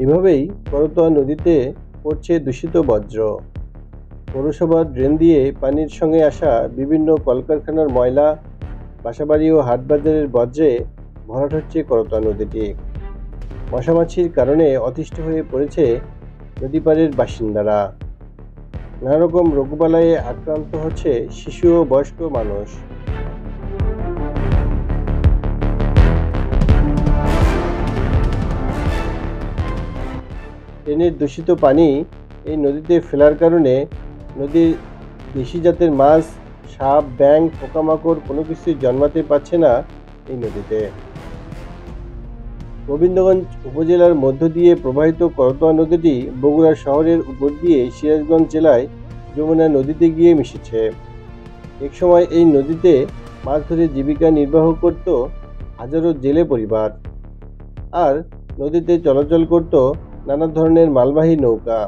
এভাবেই করতোয়া নদীতে পড়ছে দূষিত বর্জ্য। পৌরসভার ড্রেন দিয়ে পানির সঙ্গে আসা বিভিন্ন কলকারখানার ময়লা, বাসাবাড়ি ও হাটবাজারের বর্জ্যে ভরাট হচ্ছে করতোয়া নদীটি। মশামাছির কারণে অতিষ্ঠ হয়ে পড়েছে নদীপাড়ের বাসিন্দারা। নানা রকম রোগবালাইয়ে আক্রান্ত হচ্ছে শিশু ও বয়স্ক মানুষ। ড্রেনের দূষিত পানি এই নদীতে ফেলার কারণে নদীর দেশি জাতের মাছ, সাপ, ব্যাঙ, পোকামাকড় কোনো কিছুই জন্মাতে পারছে না এই নদীতে। গোবিন্দগঞ্জ উপজেলার মধ্য দিয়ে প্রবাহিত করতোয়া নদীটি বগুড়া শহরের উপর দিয়ে সিরাজগঞ্জ জেলায় যমুনা নদীতে গিয়ে মিশেছে। একসময় এই নদীতে মাছ ধরে জীবিকা নির্বাহ করত হাজারো জেলে পরিবার, আর নদীতে চলাচল করত নানা ধরনের মালবাহী নৌকা।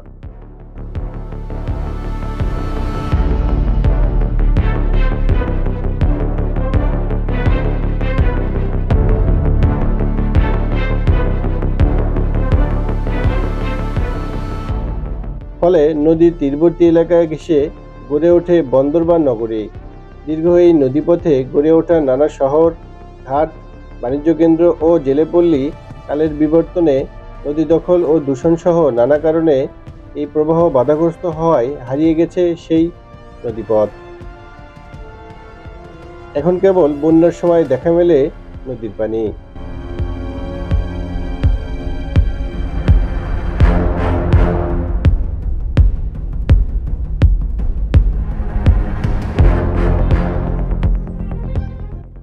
ফলে নদীর তীরবর্তী এলাকায় ঘেঁষে গড়ে ওঠে বন্দরবান নগরী। দীর্ঘ এই নদীপথে গড়ে ওঠা নানা শহর, ঘাট, বাণিজ্য কেন্দ্র ও জেলেপল্লী কালের বিবর্তনে নদী দখল ও দূষণসহ নানা কারণে এই প্রবাহ বাধাগ্রস্ত হওয়ায় হারিয়ে গেছে সেই নদীপথ। এখন কেবল বন্যার সময় দেখা মেলে নদীর পানি।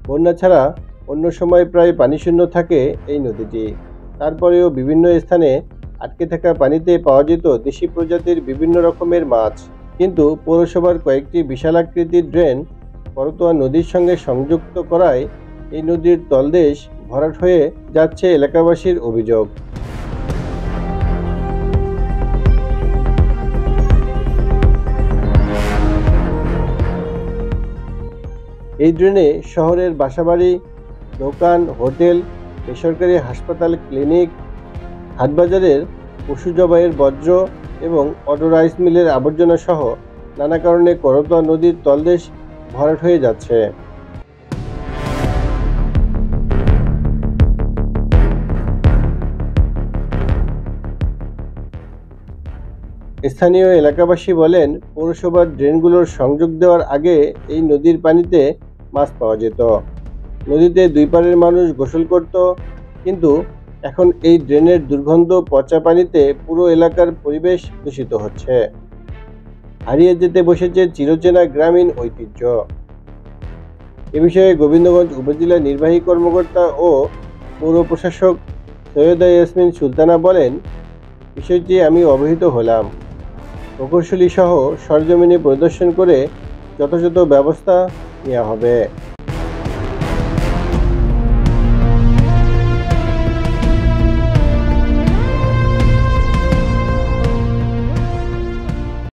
বন্যা ছাড়া অন্য সময় প্রায় পানিশূন্য থাকে এই নদীটি। তারপরেও বিভিন্ন স্থানে আটকে থাকা পানিতে পাওয়া যেত দেশি প্রজাতির বিভিন্ন রকমের মাছ। কিন্তু পৌরসভার কয়েকটি বিশালাকৃতির ড্রেন করতোয়া নদীর সঙ্গে সংযুক্ত করায় এই নদীর তলদেশ ভরাট হয়ে যাচ্ছে এলাকাবাসীর অভিযোগ। এই ড্রেনে শহরের বাসাবাড়ি, দোকান, হোটেল, বেসরকারি হাসপাতাল, ক্লিনিক, হাটবাজারের পশু জবাইয়ের বর্জ্য এবং অটো রাইস মিলের আবর্জনা সহ নানা কারণে করতোয়া নদীর তলদেশ ভরাট হয়ে যাচ্ছে। স্থানীয় এলাকাবাসী বলেন, পৌরসভার ড্রেনগুলোর সংযোগ দেওয়ার আগে এই নদীর পানিতে মাছ পাওয়া যেত। নদীতে দুই পাড়ের মানুষ গোসল করত, কিন্তু এখন এই ড্রেনের দুর্গন্ধ পচা পানিতে পুরো এলাকার পরিবেশ দূষিত হচ্ছে। হারিয়ে যেতে বসেছে চিরচেনা গ্রামীণ ঐতিহ্য। এ বিষয়ে গোবিন্দগঞ্জ উপজেলা নির্বাহী কর্মকর্তা ও পৌর প্রশাসক সৈয়দা ইয়াসমিন সুলতানা বলেন, বিষয়টি আমি অবহিত হলাম। প্রকৌশলী সহ সরজমিনে পরিদর্শন করে যথাযথ ব্যবস্থা নেওয়া হবে।